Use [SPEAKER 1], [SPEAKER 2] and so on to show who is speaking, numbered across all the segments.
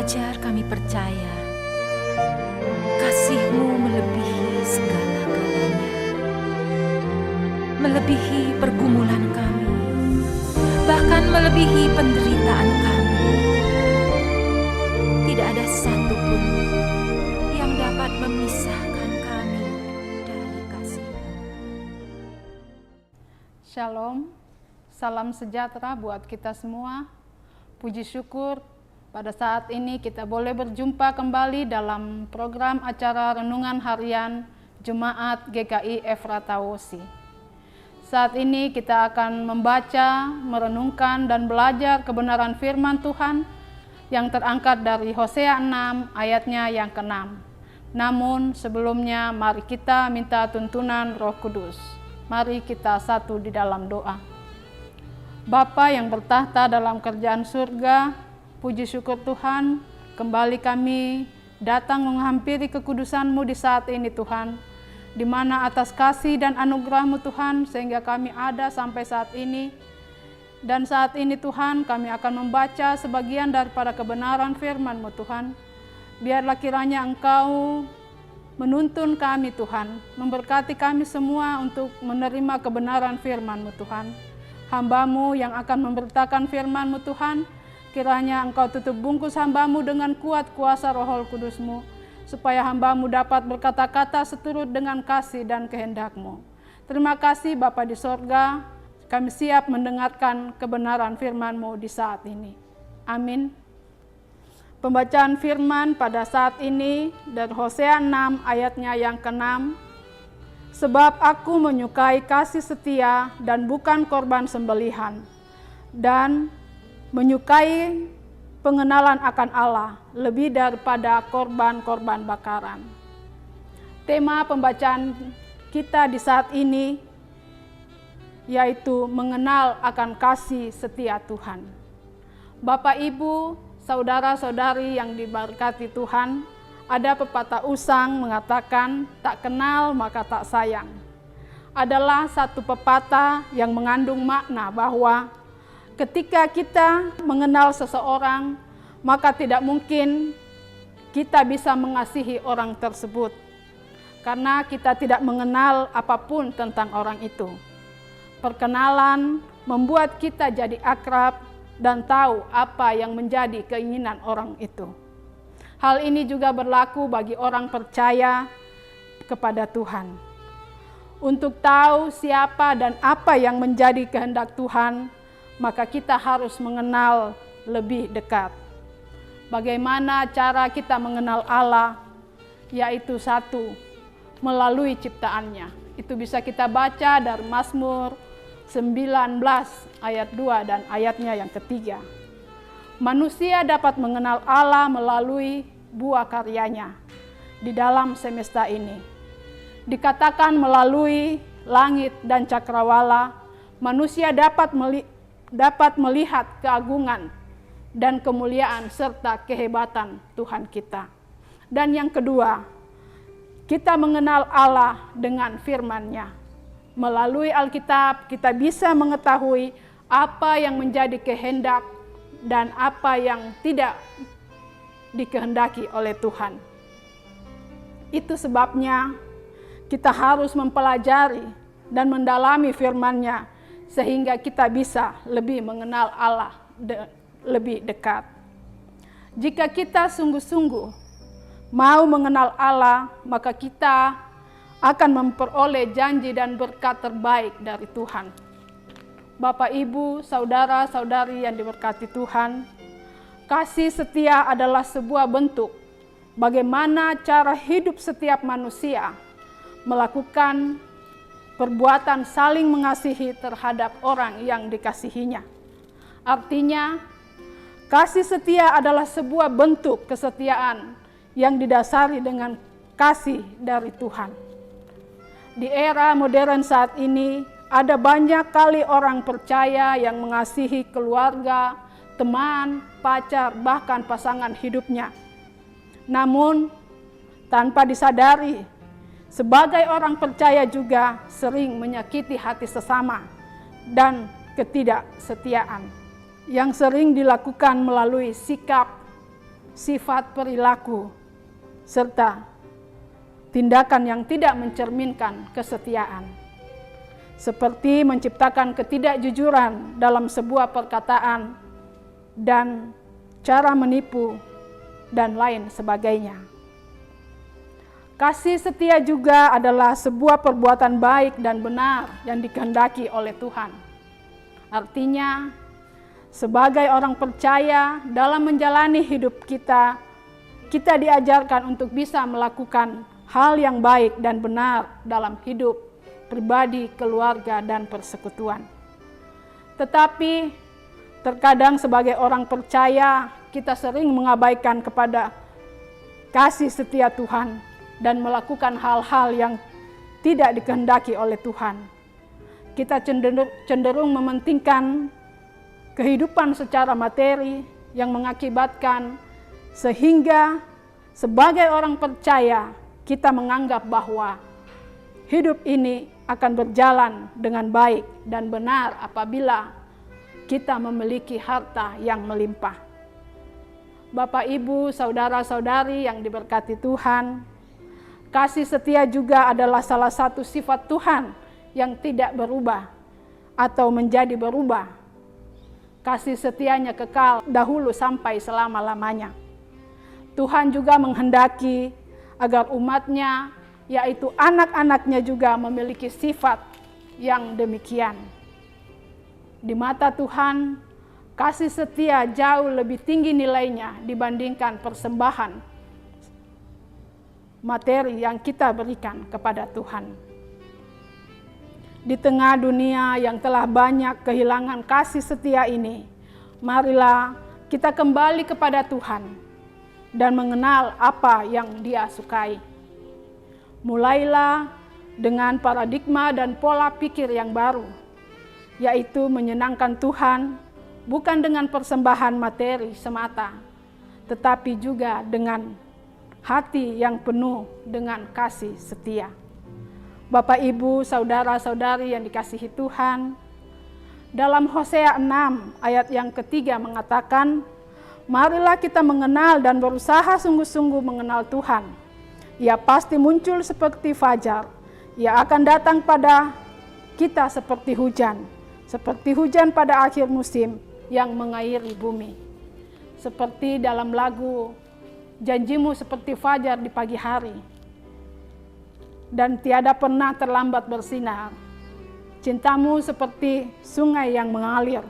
[SPEAKER 1] Ajar kami percaya kasih-Mu melebihi segala-galanya, melebihi pergumulan kami, bahkan melebihi penderitaan kami. Tidak ada satupun yang dapat memisahkan kami dari kasih-Mu.
[SPEAKER 2] Shalom, salam sejahtera buat kita semua. Puji syukur pada saat ini kita boleh berjumpa kembali dalam program acara Renungan Harian Jemaat GKI Efrata Wosi. Saat ini kita akan membaca, merenungkan, dan belajar kebenaran firman Tuhan yang terangkat dari Hosea 6 ayatnya yang ke-6. Namun sebelumnya mari kita minta tuntunan Roh Kudus. Mari kita satu di dalam doa. Bapa yang bertahta dalam kerajaan surga, puji syukur Tuhan, kembali kami datang menghampiri kekudusan-Mu di saat ini Tuhan, di mana atas kasih dan anugerah-Mu Tuhan, sehingga kami ada sampai saat ini. Dan saat ini Tuhan, kami akan membaca sebagian daripada kebenaran firman-Mu Tuhan. Biarlah kiranya Engkau menuntun kami Tuhan, memberkati kami semua untuk menerima kebenaran firman-Mu Tuhan. Hamba-Mu yang akan memberitakan firman-Mu Tuhan, kiranya Engkau tutup bungkus hamba-Mu dengan kuat kuasa Roh Kudus-Mu, supaya hamba-Mu dapat berkata-kata seturut dengan kasih dan kehendak-Mu. Terima kasih Bapa di sorga, kami siap mendengarkan kebenaran firman-Mu di saat ini. Amin. Pembacaan firman pada saat ini dari Hosea 6 ayatnya yang ke-6. Sebab aku menyukai kasih setia dan bukan korban sembelihan, dan menyukai pengenalan akan Allah lebih daripada korban-korban bakaran. Tema pembacaan kita di saat ini yaitu mengenal akan kasih setia Tuhan. Bapak, Ibu, saudara-saudari yang diberkati Tuhan, ada pepatah usang mengatakan tak kenal maka tak sayang. Adalah satu pepatah yang mengandung makna bahwa ketika kita mengenal seseorang, maka tidak mungkin kita bisa mengasihi orang tersebut, karena kita tidak mengenal apapun tentang orang itu. Perkenalan membuat kita jadi akrab dan tahu apa yang menjadi keinginan orang itu. Hal ini juga berlaku bagi orang percaya kepada Tuhan. Untuk tahu siapa dan apa yang menjadi kehendak Tuhan, maka kita harus mengenal lebih dekat. Bagaimana cara kita mengenal Allah? Yaitu satu, melalui ciptaannya. Itu bisa kita baca dari Mazmur 19 ayat 2 dan ayatnya yang ketiga. Manusia dapat mengenal Allah melalui buah karyanya di dalam semesta ini. Dikatakan melalui langit dan cakrawala, manusia dapat melihat keagungan dan kemuliaan serta kehebatan Tuhan kita. Dan yang kedua, kita mengenal Allah dengan firman-Nya. Melalui Alkitab kita bisa mengetahui apa yang menjadi kehendak dan apa yang tidak dikehendaki oleh Tuhan. Itu sebabnya kita harus mempelajari dan mendalami firman-Nya, sehingga kita bisa lebih mengenal Allah lebih dekat. Jika kita sungguh-sungguh mau mengenal Allah, maka kita akan memperoleh janji dan berkat terbaik dari Tuhan. Bapak, Ibu, saudara-saudari yang diberkati Tuhan, kasih setia adalah sebuah bentuk bagaimana cara hidup setiap manusia melakukan perbuatan saling mengasihi terhadap orang yang dikasihinya. Artinya, kasih setia adalah sebuah bentuk kesetiaan yang didasari dengan kasih dari Tuhan. Di era modern saat ini, ada banyak kali orang percaya yang mengasihi keluarga, teman, pacar, bahkan pasangan hidupnya. Namun, tanpa disadari, sebagai orang percaya juga sering menyakiti hati sesama dan ketidaksetiaan yang sering dilakukan melalui sikap sifat perilaku, serta tindakan yang tidak mencerminkan kesetiaan. Seperti menciptakan ketidakjujuran dalam sebuah perkataan dan cara menipu dan lain sebagainya. Kasih setia juga adalah sebuah perbuatan baik dan benar yang dikehendaki oleh Tuhan. Artinya, sebagai orang percaya dalam menjalani hidup kita diajarkan untuk bisa melakukan hal yang baik dan benar dalam hidup pribadi, keluarga, dan persekutuan. Tetapi terkadang sebagai orang percaya kita sering mengabaikan kepada kasih setia Tuhan dan melakukan hal-hal yang tidak dikehendaki oleh Tuhan. Kita cenderung mementingkan kehidupan secara materi yang mengakibatkan sehingga sebagai orang percaya kita menganggap bahwa hidup ini akan berjalan dengan baik dan benar apabila kita memiliki harta yang melimpah. Bapak, Ibu, saudara-saudari yang diberkati Tuhan, kasih setia juga adalah salah satu sifat Tuhan yang tidak berubah atau menjadi berubah. Kasih setianya kekal dahulu sampai selama-lamanya. Tuhan juga menghendaki agar umatnya, yaitu anak-anaknya juga memiliki sifat yang demikian. Di mata Tuhan, kasih setia jauh lebih tinggi nilainya dibandingkan persembahan materi yang kita berikan kepada Tuhan. Di tengah dunia yang telah banyak kehilangan kasih setia ini, marilah kita kembali kepada Tuhan dan mengenal apa yang Dia sukai. Mulailah dengan paradigma dan pola pikir yang baru, yaitu menyenangkan Tuhan bukan dengan persembahan materi semata, tetapi juga dengan hati yang penuh dengan kasih setia. Bapak, Ibu, saudara-saudari yang dikasihi Tuhan, dalam Hosea 6 ayat yang ketiga mengatakan, marilah kita mengenal dan berusaha sungguh-sungguh mengenal Tuhan. Ia pasti muncul seperti fajar. Ia akan datang pada kita seperti hujan pada akhir musim yang mengairi bumi. Seperti dalam lagu, janjimu seperti fajar di pagi hari, dan tiada pernah terlambat bersinar. Cintamu seperti sungai yang mengalir,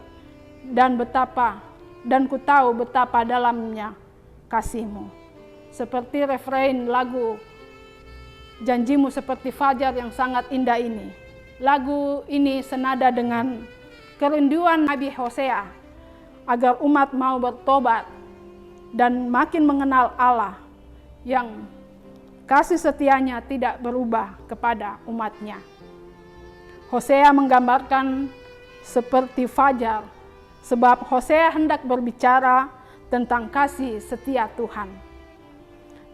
[SPEAKER 2] dan ku tahu betapa dalamnya kasihmu. Seperti refrain lagu janjimu seperti fajar yang sangat indah ini. Lagu ini senada dengan kerinduan Nabi Hosea agar umat mau bertobat dan makin mengenal Allah yang kasih setianya tidak berubah kepada umatnya. Hosea menggambarkan seperti fajar, sebab Hosea hendak berbicara tentang kasih setia Tuhan.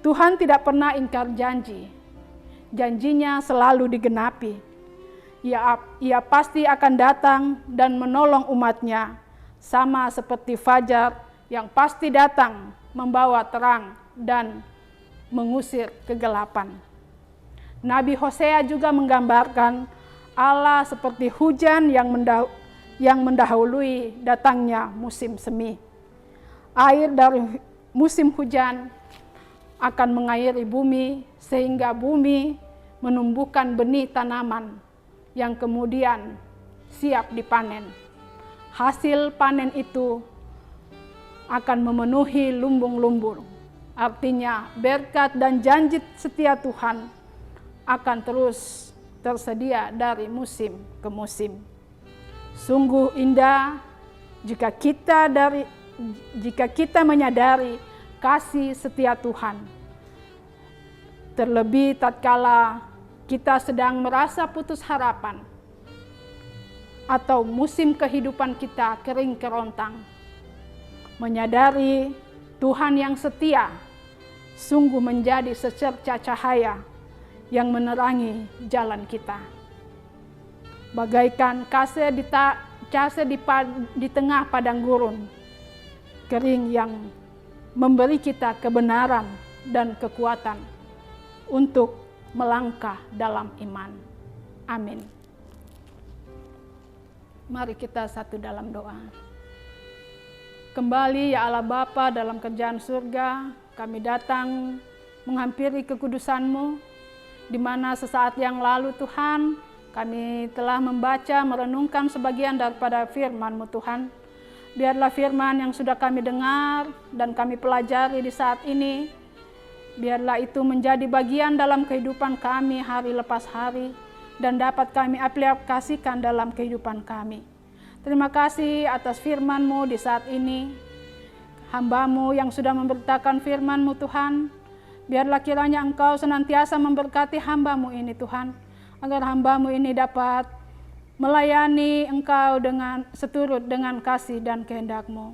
[SPEAKER 2] Tuhan tidak pernah ingkar janji. Janjinya selalu digenapi. Ia pasti akan datang dan menolong umatnya, sama seperti fajar yang pasti datang membawa terang dan mengusir kegelapan. Nabi Hosea juga menggambarkan Allah seperti hujan yang mendahului datangnya musim semi. Air dari musim hujan akan mengairi bumi sehingga bumi menumbuhkan benih tanaman yang kemudian siap dipanen. Hasil panen itu akan memenuhi lumbung-lumbung. Artinya berkat dan janji setia Tuhan akan terus tersedia dari musim ke musim. Sungguh indah jika kita menyadari kasih setia Tuhan. Terlebih tatkala kita sedang merasa putus harapan atau musim kehidupan kita kering kerontang. Menyadari Tuhan yang setia sungguh menjadi secerca cahaya yang menerangi jalan kita. Bagaikan kase di tengah padang gurun kering yang memberi kita kebenaran dan kekuatan untuk melangkah dalam iman. Amin. Mari kita satu dalam doa. Kembali ya Allah Bapa dalam kerjaan surga, kami datang menghampiri kekudusan-Mu, di mana sesaat yang lalu Tuhan, kami telah membaca, merenungkan sebagian daripada firman-Mu Tuhan. Biarlah firman yang sudah kami dengar dan kami pelajari di saat ini, biarlah itu menjadi bagian dalam kehidupan kami hari lepas hari, dan dapat kami aplikasikan dalam kehidupan kami. Terima kasih atas firman-Mu di saat ini. Hamba-Mu yang sudah memberitakan firman-Mu Tuhan, biarlah kiranya Engkau senantiasa memberkati hamba-Mu ini Tuhan, agar hamba-Mu ini dapat melayani Engkau dengan seturut dengan kasih dan kehendak-Mu.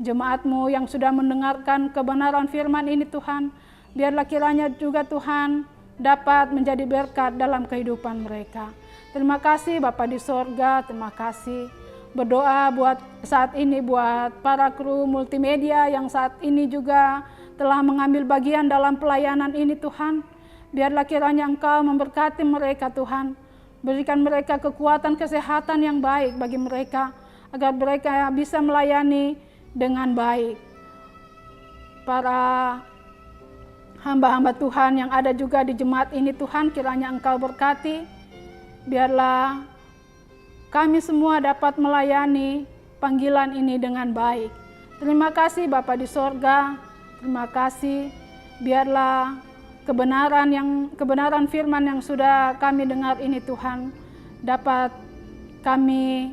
[SPEAKER 2] Jemaat-Mu yang sudah mendengarkan kebenaran firman ini Tuhan, biarlah kiranya juga Tuhan dapat menjadi berkat dalam kehidupan mereka. Terima kasih Bapa di sorga, terima kasih. Berdoa buat saat ini buat para kru multimedia yang saat ini juga telah mengambil bagian dalam pelayanan ini Tuhan. Biarlah kiranya Engkau memberkati mereka Tuhan. Berikan mereka kekuatan kesehatan yang baik bagi mereka, agar mereka bisa melayani dengan baik. Para hamba-hamba Tuhan yang ada juga di jemaat ini Tuhan, kiranya Engkau berkati. Biarlah kami semua dapat melayani panggilan ini dengan baik. Terima kasih Bapa di sorga, terima kasih. Biarlah kebenaran firman yang sudah kami dengar ini Tuhan, dapat kami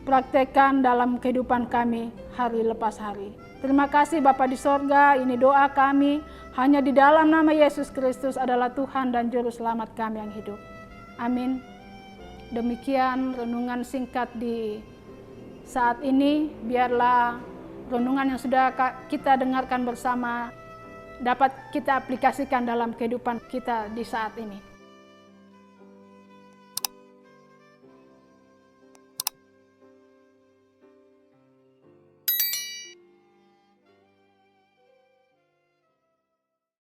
[SPEAKER 2] praktekkan dalam kehidupan kami hari lepas hari. Terima kasih Bapa di sorga, ini doa kami hanya di dalam nama Yesus Kristus adalah Tuhan dan Juru Selamat kami yang hidup. Amin. Demikian renungan singkat di saat ini, biarlah renungan yang sudah kita dengarkan bersama dapat kita aplikasikan dalam kehidupan kita di saat ini.